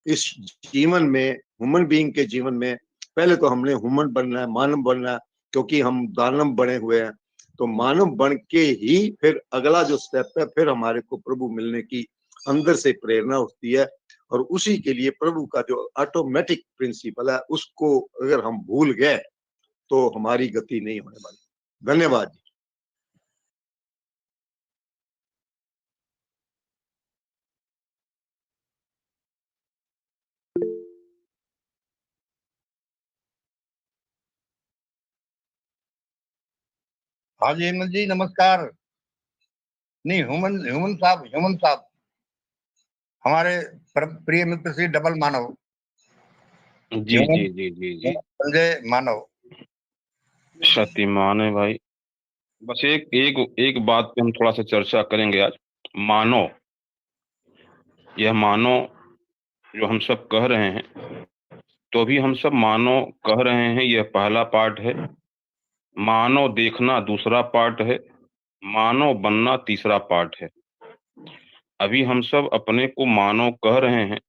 इस जीवन में, ह्यूमन बीइंग के जीवन में पहले तो हमने ह्यूमन बनना है, मानव बनना है, क्योंकि हम दानव बने हुए हैं। तो मानव बन के ही फिर अगला जो स्टेप है, फिर हमारे को प्रभु मिलने की अंदर से प्रेरणा होती है। और उसी के लिए प्रभु का जो ऑटोमेटिक प्रिंसिपल है, उसको अगर हम भूल गए तो हमारी गति नहीं होने वाली। धन्यवाद। हाँ जी हेमंत जी, नमस्कार। नहीं, ह्यूमन साहब हमारे प्रिय मित्र श्री डबल मानव जी जी जी जी जी संजय मानव। शक्तिमान है भाई। बस एक एक एक बात पे हम थोड़ा सा चर्चा करेंगे आज। मानव, यह मानव जो हम सब कह रहे हैं, तो अभी हम सब मानव कह रहे हैं, यह पहला पार्ट है। मानव देखना दूसरा पार्ट है। मानव बनना तीसरा पार्ट है। अभी हम सब अपने को मानव कह रहे हैं,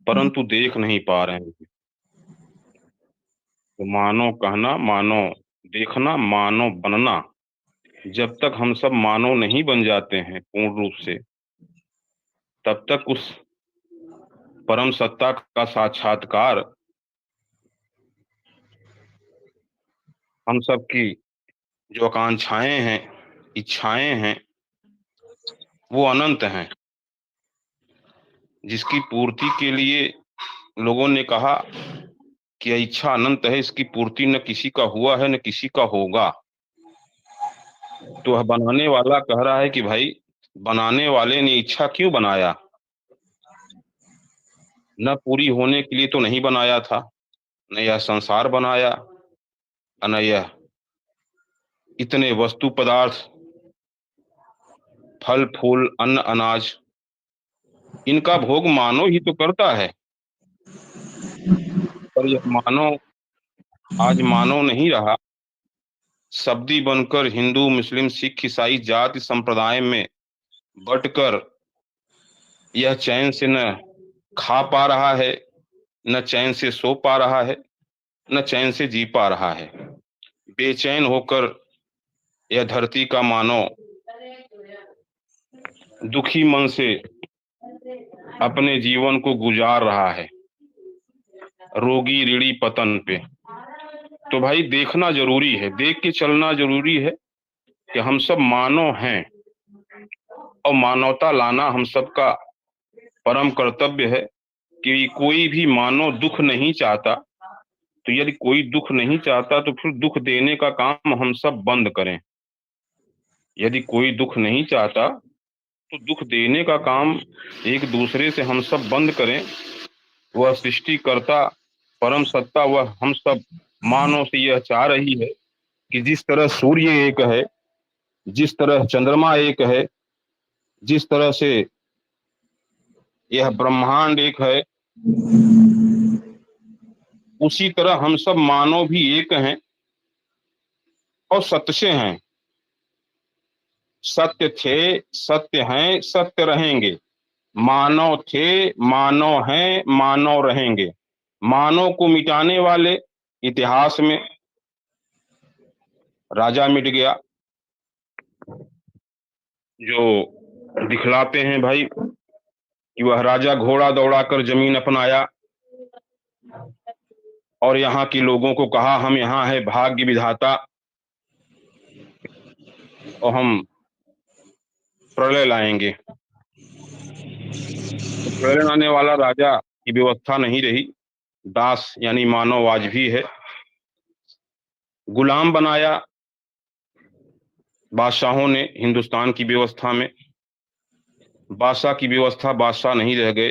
परंतु देख नहीं पा रहे हैं। तो मानव कहना, मानव देखना, मानव बनना, जब तक हम सब मानव नहीं बन जाते हैं पूर्ण रूप से, तब तक उस परम सत्ता का साक्षात्कार हम सब की जो आकांक्षाएं हैं, इच्छाएं हैं, वो अनंत हैं। जिसकी पूर्ति के लिए लोगों ने कहा कि यह इच्छा अनंत है, इसकी पूर्ति न किसी का हुआ है न किसी का होगा। तो वह बनाने वाला कह रहा है कि भाई, बनाने वाले ने इच्छा क्यों बनाया? न पूरी होने के लिए तो नहीं बनाया था, न यह संसार बनाया, न यह इतने वस्तु पदार्थ, फल फूल अन्न अनाज, इनका भोग मानव ही तो करता है। पर यह मानव आज मानव नहीं रहा। शब्दी बनकर हिंदू मुस्लिम सिख ईसाई जाति संप्रदाय में बंटकर यह चैन से न खा पा रहा है, न चैन से सो पा रहा है, न चैन से जी पा रहा है। बेचैन होकर यह धरती का मानव दुखी मन से अपने जीवन को गुजार रहा है, रोगी रीढ़ी पतन पे। तो भाई देखना जरूरी है, देख के चलना जरूरी है कि हम सब मानव हैं और मानवता लाना हम सबका परम कर्तव्य है। कि कोई भी मानव दुख नहीं चाहता, तो यदि कोई दुख नहीं चाहता तो फिर दुख देने का काम हम सब बंद करें। यदि कोई दुख नहीं चाहता तो दुख देने का काम एक दूसरे से हम सब बंद करें। वह सृष्टिकर्ता परम सत्ता, वह हम सब मानव से यह चाह रही है कि जिस तरह सूर्य एक है, जिस तरह चंद्रमा एक है, जिस तरह से यह ब्रह्मांड एक है, उसी तरह हम सब मानव भी एक हैं और सत्य से हैं। सत्य थे, सत्य हैं, सत्य रहेंगे। मानव थे, मानव हैं, मानव रहेंगे। मानव को मिटाने वाले इतिहास में राजा मिट गया, जो दिखलाते हैं भाई कि वह राजा घोड़ा दौड़ाकर जमीन अपनाया और यहाँ के लोगों को कहा हम यहाँ है भाग्य विधाता और हम प्रलय लाएंगे। तो प्रलय लाने वाला राजा की व्यवस्था नहीं रही। दास यानी मानव आज भी है। गुलाम बनाया बादशाहों ने हिंदुस्तान की व्यवस्था में। बादशाह की व्यवस्था बादशाह नहीं रह गए,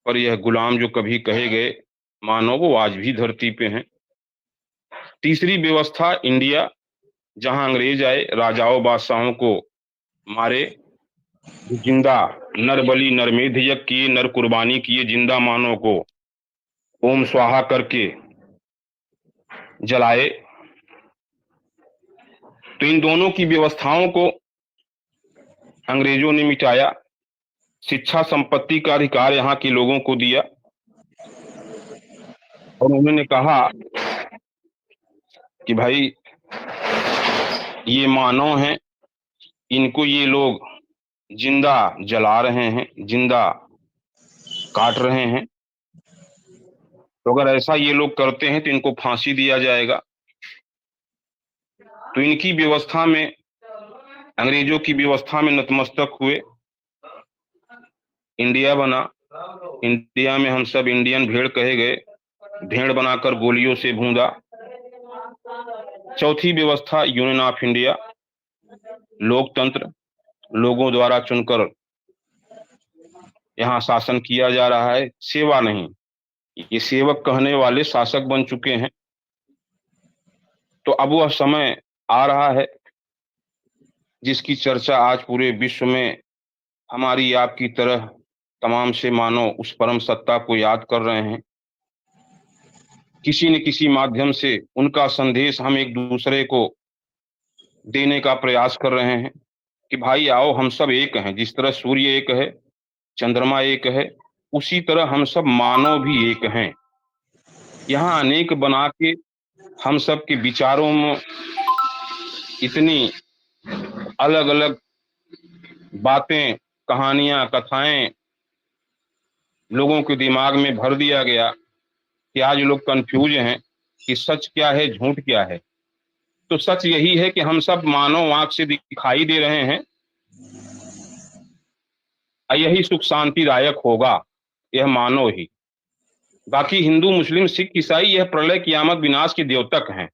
पर यह गुलाम जो कभी कहे गए मानव, वो आज भी धरती पे हैं। तीसरी व्यवस्था इंडिया, जहां अंग्रेज आए, राजाओं बादशाहों को मारे, जिंदा नर बलि नरमेध यज्ञ किए, नर कुर्बानी किए, जिंदा मानव को ओम स्वाहा करके जलाए। तो इन दोनों की व्यवस्थाओं को अंग्रेजों ने मिटाया। शिक्षा संपत्ति का अधिकार यहाँ के लोगों को दिया। और उन्होंने कहा कि भाई ये मानव हैं, इनको ये लोग जिंदा जला रहे हैं, जिंदा काट रहे हैं, तो अगर ऐसा ये लोग करते हैं तो इनको फांसी दिया जाएगा। तो इनकी व्यवस्था में, अंग्रेजों की व्यवस्था में नतमस्तक हुए, इंडिया बना। इंडिया में हम सब इंडियन भेड़ कहे गए, भेड़ बनाकर गोलियों से भूंदा। चौथी व्यवस्था यूनियन ऑफ इंडिया, लोकतंत्र, लोगों द्वारा चुनकर यहाँ शासन किया जा रहा है, सेवा नहीं। ये सेवक कहने वाले शासक बन चुके हैं। तो अब वह समय आ रहा है जिसकी चर्चा आज पूरे विश्व में हमारी आपकी तरह तमाम से मानव उस परम सत्ता को याद कर रहे हैं। किसी न किसी माध्यम से उनका संदेश हम एक दूसरे को देने का प्रयास कर रहे हैं कि भाई आओ, हम सब एक हैं। जिस तरह सूर्य एक है, चंद्रमा एक है, उसी तरह हम सब मानव भी एक हैं। यहाँ अनेक बना के हम सब के विचारों में इतनी अलग अलग बातें, कहानियां, कथाएं लोगों के दिमाग में भर दिया गया कि आज लोग कंफ्यूज हैं कि सच क्या है, झूठ क्या है। तो सच यही है कि हम सब मानव आंख से दिखाई दे रहे हैं, यही सुख शांतिदायक होगा, यह मानव ही। बाकी हिंदू, मुस्लिम, सिख, ईसाई यह प्रलय, कियामत, विनाश के द्योतक हैं।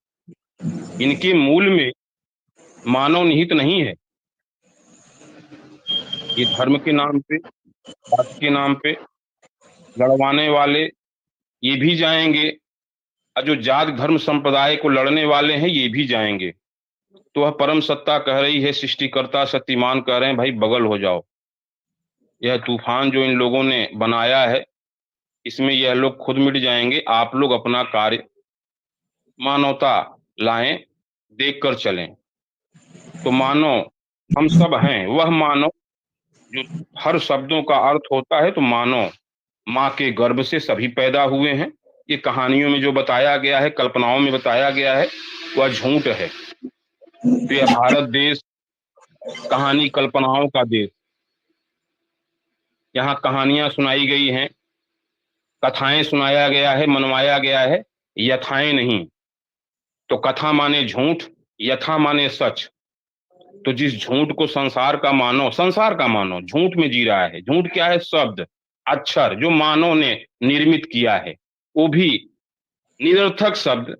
इनके मूल में मानव निहित नहीं है। ये धर्म के नाम पे, जात के नाम पे लड़वाने वाले ये भी जाएंगे, और जो जात धर्म संप्रदाय को लड़ने वाले हैं ये भी जाएंगे। तो वह परम सत्ता कह रही है, सृष्टिकर्ता शक्तिमान कह रहे हैं, भाई बगल हो जाओ। यह तूफान जो इन लोगों ने बनाया है, इसमें यह लोग खुद मिट जाएंगे। आप लोग अपना कार्य मानवता लाएं, देख कर चलें। तो मानव हम सब हैं, वह मानव जो हर शब्दों का अर्थ होता है। तो मानव माँ के गर्भ से सभी पैदा हुए हैं। ये कहानियों में जो बताया गया है, कल्पनाओं में बताया गया है, वह झूठ है। तो यह भारत देश कहानी कल्पनाओं का देश, यहाँ कहानियां सुनाई गई हैं, कथाएं सुनाया गया है, मनवाया गया है, यथाएं नहीं। तो कथा माने झूठ, यथा माने सच। तो जिस झूठ को संसार का मानव झूठ में जी रहा है। झूठ क्या है? शब्द, अक्षर जो मानव ने निर्मित किया है, वो भी निरर्थक शब्द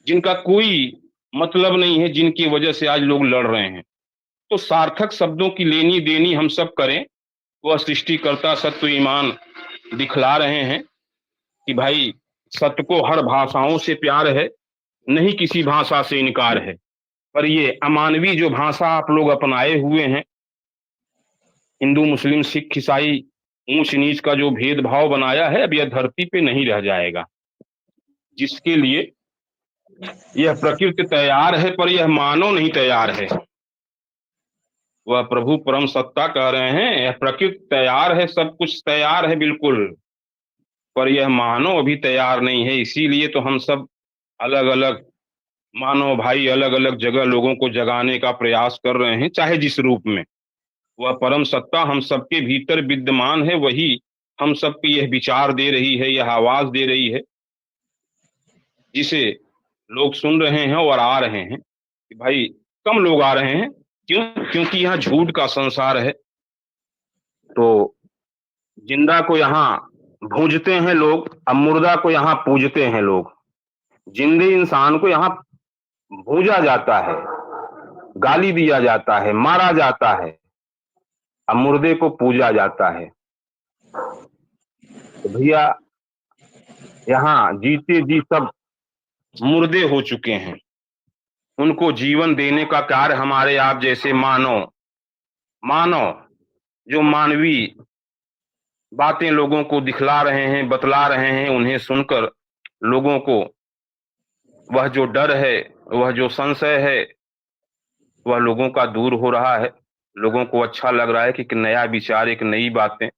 जिनका कोई मतलब नहीं है, जिनकी वजह से आज लोग लड़ रहे हैं। तो सार्थक शब्दों की लेनी देनी हम सब करें। वह सृष्टिकर्ता सत्य ईमान दिखला रहे हैं कि भाई सत्य को हर भाषाओं से प्यार है, नहीं किसी भाषा से इनकार है। पर ये अमानवीय जो भाषा आप लोग अपनाए हुए हैं, हिंदू, मुस्लिम, सिख, ईसाई, ऊंच नीच का जो भेदभाव बनाया है, अब यह धरती पे नहीं रह जाएगा। जिसके लिए यह प्रकृति तैयार है, पर यह मानव नहीं तैयार है। वह प्रभु परम सत्ता कह रहे हैं, यह प्रकृति तैयार है, सब कुछ तैयार है बिल्कुल, पर यह मानव अभी तैयार नहीं है। इसीलिए तो हम सब अलग अलग मानव भाई अलग अलग जगह लोगों को जगाने का प्रयास कर रहे हैं, चाहे जिस रूप में। वह परम सत्ता हम सबके भीतर विद्यमान है, वही हम सबको यह विचार दे रही है, यह आवाज दे रही है, जिसे लोग सुन रहे हैं और आ रहे हैं। कि भाई कम लोग आ रहे हैं, क्यों? क्योंकि यहाँ झूठ का संसार है। तो जिंदा को यहाँ भूंजते हैं लोग, अब मुर्दा को यहाँ पूजते हैं लोग। जिंदे इंसान को यहाँ भूजा जाता है, गाली दिया जाता है, मारा जाता है, अब मुर्दे को पूजा जाता है। तो भैया यहाँ जीते जी सब मुर्दे हो चुके हैं। उनको जीवन देने का कार्य हमारे आप जैसे मानव जो मानवीय बातें लोगों को दिखला रहे हैं, बतला रहे हैं, उन्हें सुनकर लोगों को वह जो डर है, वह जो संशय है, वह लोगों का दूर हो रहा है। लोगों को अच्छा लग रहा है कि एक नया विचार, एक नई बातें।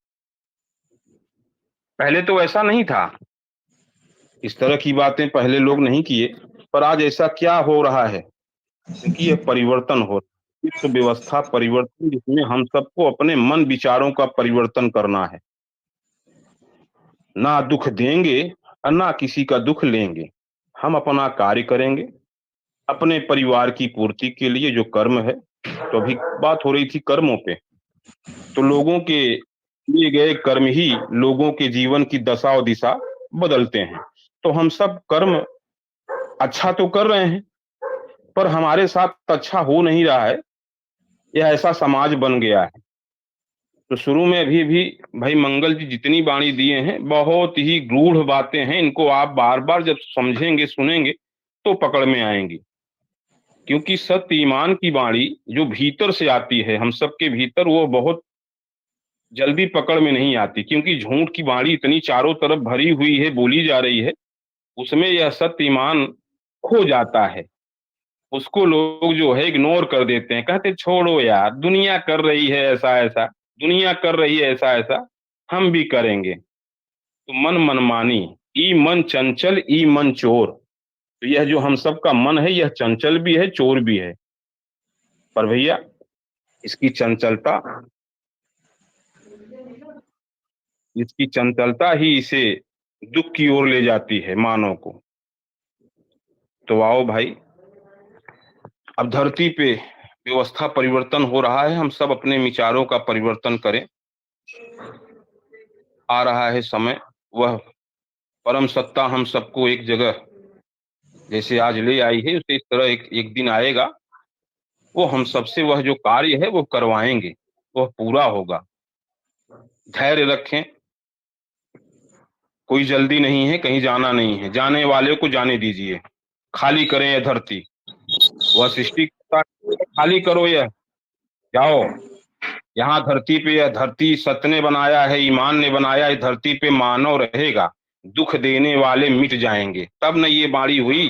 पहले तो ऐसा नहीं था इस तरह की बातें पहले लोग नहीं किए, पर आज ऐसा क्या हो रहा है कि यह परिवर्तन हो, विश्व व्यवस्था परिवर्तन, जिसमें हम सबको अपने मन विचारों का परिवर्तन करना है। ना दुख देंगे और ना किसी का दुख लेंगे। हम अपना कार्य करेंगे अपने परिवार की पूर्ति के लिए, जो कर्म है। तो अभी बात हो रही थी कर्मों पे, तो लोगों के किए गए कर्म ही लोगों के जीवन की दशा और दिशा बदलते हैं। तो हम सब कर्म अच्छा तो कर रहे हैं, पर हमारे साथ अच्छा हो नहीं रहा है। यह ऐसा समाज बन गया है। तो शुरू में अभी भी भाई मंगल जी जितनी वाणी दिए हैं, बहुत ही गूढ़ बातें हैं। इनको आप बार बार जब समझेंगे सुनेंगे तो पकड़ में आएंगी, क्योंकि सत्य ईमान की वाणी जो भीतर से आती है हम सबके भीतर, वो बहुत जल्दी पकड़ में नहीं आती, क्योंकि झूठ की वाणी इतनी चारों तरफ भरी हुई है, बोली जा रही है, उसमें यह सत्य ईमान खो जाता है। उसको लोग जो है इग्नोर कर देते हैं, कहते छोड़ो यार, दुनिया कर रही है ऐसा ऐसा, दुनिया कर रही है ऐसा ऐसा, हम भी करेंगे। तो मन मनमानी, ई मन चंचल ई मन चोर। तो यह जो हम सबका मन है, यह चंचल भी है, चोर भी है। पर भैया इसकी चंचलता ही इसे दुख की ओर ले जाती है मानव को। तो आओ भाई, अब धरती पे व्यवस्था परिवर्तन हो रहा है, हम सब अपने विचारों का परिवर्तन करें। आ रहा है समय, वह परम सत्ता हम सबको एक जगह जैसे आज ले आई है, उसे इस तरह एक दिन आएगा, वो हम सबसे वह जो कार्य है वो करवाएंगे, वह पूरा होगा। धैर्य रखें, कोई जल्दी नहीं है, कहीं जाना नहीं है, जाने वाले को जाने दीजिए। खाली करें यह धरती, वह सृष्टि खाली करो, यह जाओ। यहाँ धरती पे, यह धरती सत्य ने बनाया है, ईमान ने बनाया, इस धरती पे मानव रहेगा, दुख देने वाले मिट जाएंगे। तब न ये बाणी हुई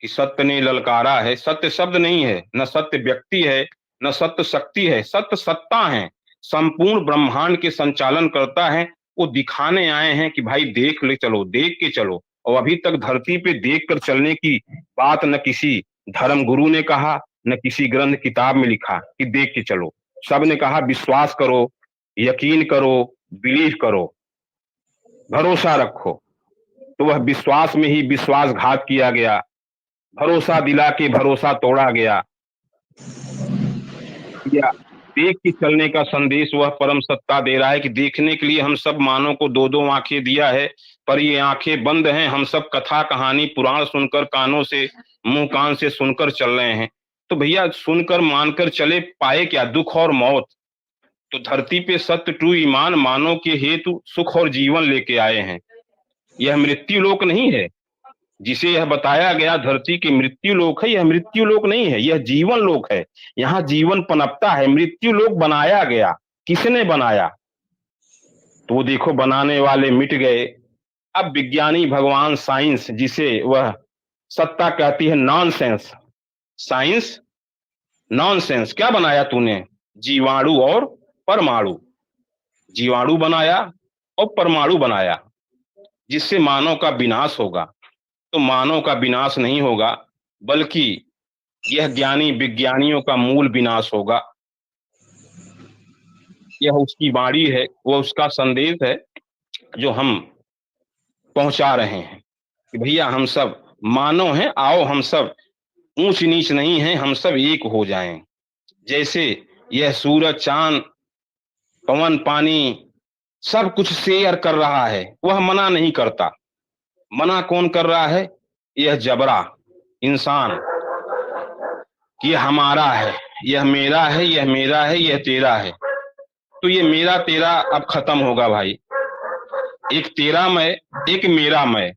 कि सत्य ने ललकारा है। सत्य शब्द नहीं है, न सत्य व्यक्ति है, न सत्य शक्ति है, सत्य सत्ता है, संपूर्ण ब्रह्मांड के संचालन करता है। वो दिखाने आए हैं कि भाई देख ले चलो, देख के चलो। और अभी तक धरती पे देख कर चलने की बात न किसी धर्म गुरु ने कहा, न किसी ग्रंथ किताब में लिखा कि देख के चलो। सबने कहा विश्वास करो, यकीन करो, बिलीव करो, भरोसा रखो। तो वह विश्वास में ही विश्वासघात किया गया, भरोसा दिला के भरोसा तोड़ा गया। या देख के चलने का संदेश वह परम सत्ता दे रहा है कि देखने के लिए हम सब मानव को दो दो आंखें दिया है, पर ये आंखें बंद हैं। हम सब कथा कहानी पुराण सुनकर, कानों से मुंह कान से सुनकर चल रहे हैं। तो भैया सुनकर मानकर चले, पाए क्या? दुख और मौत। तो धरती पे सत्य टू ईमान मानव के हेतु सुख और जीवन लेके आए हैं। यह मृत्यु लोक नहीं है जिसे यह बताया गया धरती की मृत्यु लोक है। यह मृत्यु लोक नहीं है, यह जीवन लोक है। यहाँ जीवन पनपता है। मृत्यु लोक बनाया गया, किसने बनाया? तो वो देखो बनाने वाले मिट गए। अब विज्ञानी भगवान साइंस, जिसे वह सत्ता कहती है, नॉनसेंस साइंस, नॉनसेंस। क्या बनाया तूने? जीवाणु और परमाणु। जीवाणु बनाया और परमाणु बनाया, जिससे मानव का विनाश होगा। तो मानव का विनाश नहीं होगा, बल्कि यह ज्ञानी विज्ञानियों का मूल विनाश होगा। यह उसकी वाणी है, वह उसका संदेश है जो हम पहुंचा रहे हैं कि भैया हम सब मानव हैं, आओ हम सब ऊंच नीच नहीं हैं, हम सब एक हो जाएं। जैसे यह सूरज चांद पवन पानी सब कुछ शेयर कर रहा है, वह मना नहीं करता। मना कौन कर रहा है? यह जबरा इंसान, ये हमारा है, यह मेरा है, यह मेरा है, यह तेरा है। तो ये मेरा तेरा अब खत्म होगा भाई। एक तेरा मैं, एक मेरा मैं,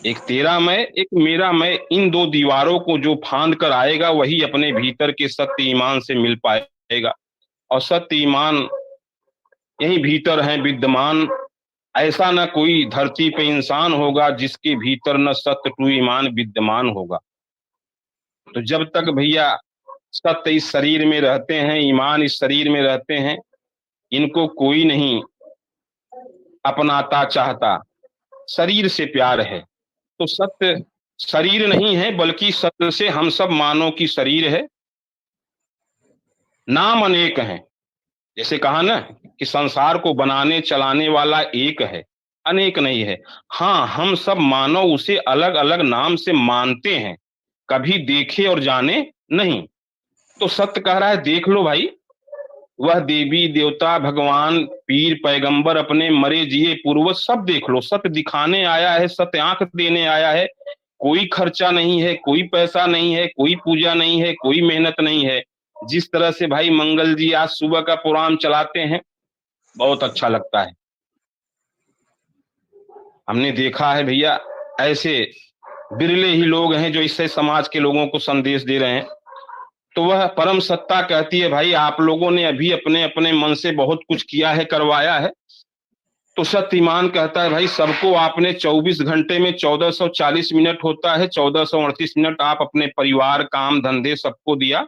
एक तेरा मैं, एक मेरा मैं। इन दो दीवारों को जो फांद कर आएगा, वही अपने भीतर के सत्य ईमान से मिल पाएगा। और सत्य ईमान यही भीतर है विद्यमान। ऐसा न कोई धरती पे इंसान होगा जिसके भीतर न सत्य टू ईमान विद्यमान होगा। तो जब तक भैया सत्य इस शरीर में रहते हैं, ईमान इस शरीर में रहते हैं, इनको कोई नहीं अपनाता चाहता। शरीर से प्यार है, तो सत्य शरीर नहीं है, बल्कि सत्य से हम सब मानव की शरीर है। नाम अनेक हैं, जैसे कहा ना कि संसार को बनाने चलाने वाला एक है, अनेक नहीं है। हाँ, हम सब मानव उसे अलग अलग नाम से मानते हैं, कभी देखे और जाने नहीं। तो सत्य कह रहा है देख लो भाई, वह देवी देवता भगवान पीर पैगंबर अपने मरे जिए पूर्वज सब देख लो, सत्य दिखाने आया है, सत्य आंख देने आया है। कोई खर्चा नहीं है, कोई पैसा नहीं है, कोई पूजा नहीं है, कोई मेहनत नहीं है। जिस तरह से भाई मंगल जी आज सुबह का प्रोग्राम चलाते हैं, बहुत अच्छा लगता है। हमने देखा है भैया, ऐसे बिरले ही लोग हैं जो इससे समाज के लोगों को संदेश दे रहे हैं। तो वह परम सत्ता कहती है भाई आप लोगों ने अभी अपने अपने मन से बहुत कुछ किया है, करवाया है। तो सत्य ईमान कहता है भाई सबको आपने 24 घंटे में 1440 मिनट होता है, 1438 मिनट आप अपने परिवार काम धंधे सबको दिया।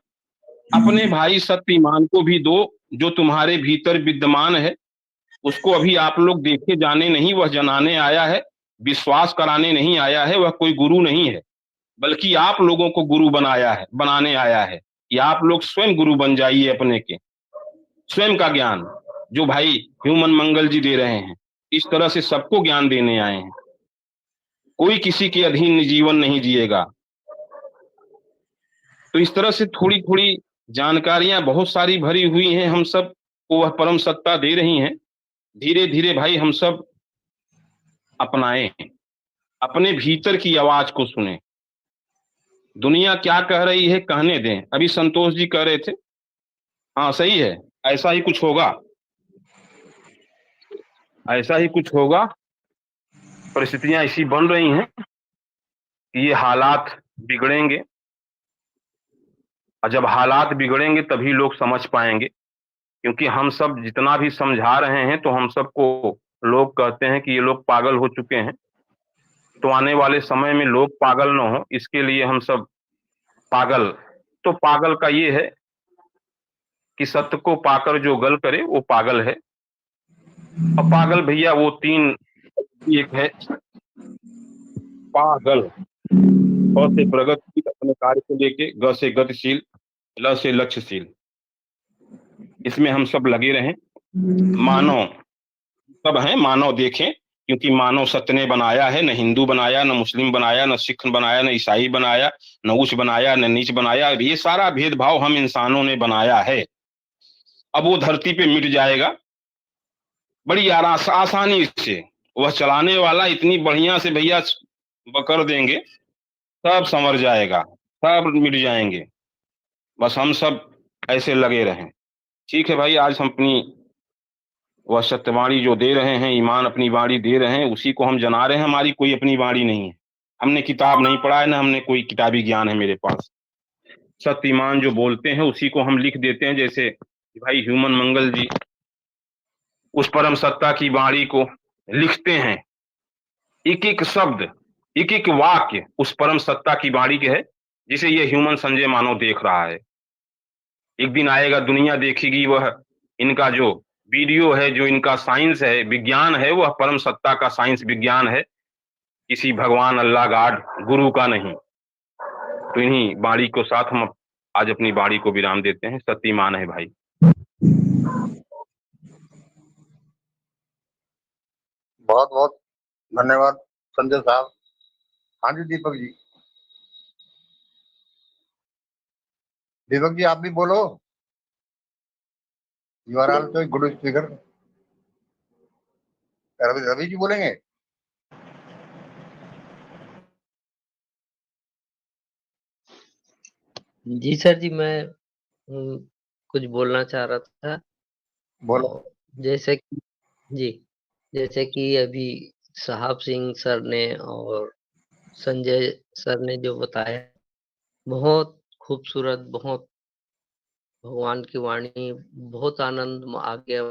अपने भाई सत्य ईमान को भी दो, जो तुम्हारे भीतर विद्यमान है उसको अभी आप लोग देखे जाने नहीं, वह जनाने आया है, विश्वास कराने नहीं आया है, वह कोई गुरु नहीं है, बल्कि आप लोगों को गुरु बनाया है, बनाने आया है कि आप लोग स्वयं गुरु बन जाइए अपने के। स्वयं का ज्ञान जो भाई ह्यूमन मंगल जी दे रहे हैं, इस तरह से सबको ज्ञान देने आए हैं। कोई किसी के अधीन जीवन नहीं जिएगा। तो इस तरह से थोड़ी थोड़ी जानकारियां बहुत सारी भरी हुई हैं, हम सब को वह परम सत्ता दे रही हैं। धीरे धीरे भाई हम सब अपनाएं, अपने भीतर की आवाज को सुने। दुनिया क्या कह रही है कहने दें। अभी संतोष जी कह रहे थे, हाँ सही है, ऐसा ही कुछ होगा, ऐसा ही कुछ होगा। परिस्थितियां ऐसी बन रही हैं कि ये हालात बिगड़ेंगे, और जब हालात बिगड़ेंगे तभी लोग समझ पाएंगे। क्योंकि हम सब जितना भी समझा रहे हैं तो हम सबको लोग कहते हैं कि ये लोग पागल हो चुके हैं। तो आने वाले समय में लोग पागल न हो, इसके लिए हम सब पागल। तो पागल का ये है कि सत्य को पाकर जो गल करे वो पागल है। और पागल भैया वो तीन, एक है पागल, प से प्रगतिशील अपने कार्य को लेके, ग से गतिशील, ल से लक्ष्यशील। इसमें हम सब लगे रहें। मानव सब हैं, मानव देखें, क्योंकि मानव सत्य ने बनाया है, न हिंदू बनाया, न मुस्लिम बनाया, न सिख बनाया, न ईसाई बनाया, न उच्च बनाया, न नीच बनाया। ये सारा भेदभाव हम इंसानों ने बनाया है। अब वो धरती पे मिट जाएगा बड़ी आसानी से। वह चलाने वाला इतनी बढ़िया से भैया कर देंगे, सब संवर जाएगा, सब मिट जाएंगे। बस हम सब ऐसे लगे रहें। ठीक है भाई, आज हम अपनी वह सत्यवाणी जो दे रहे हैं, ईमान अपनी वाणी दे रहे हैं, उसी को हम जना रहे हैं। हमारी कोई अपनी वाणी नहीं है, हमने किताब नहीं पढ़ा है, ना हमने कोई किताबी ज्ञान है मेरे पास। सत्य ईमान जो बोलते हैं उसी को हम लिख देते हैं। जैसे भाई ह्यूमन मंगल जी उस परम सत्ता की वाणी को लिखते हैं, एक एक शब्द, एक एक वाक्य उस परम सत्ता की वाणी के है, जिसे ये ह्यूमन संजय मानव देख रहा है। एक दिन आएगा, दुनिया देखेगी, वह इनका जो वीडियो है, जो इनका साइंस है, विज्ञान है, वह परम सत्ता का साइंस विज्ञान है, किसी भगवान अल्लाह गॉड गुरु का नहीं। तो इन्हीं बाणी को साथ हम आज अपनी बाणी को विराम देते हैं। सत्यमान है भाई। बहुत बहुत धन्यवाद संजय साहब। हाँ जी दीपक जी, दीपक जी आप भी बोलो। You are also good speaker. Ravi ji बोलेंगे। जी सर जी, मैं कुछ बोलना चाह रहा था। बोलो। जैसे कि जी, जैसे कि अभी साहब सिंह सर ने और संजय सर ने जो बताया, बहुत खूबसूरत, बहुत भगवान की वाणी, बहुत आनंद आ गया।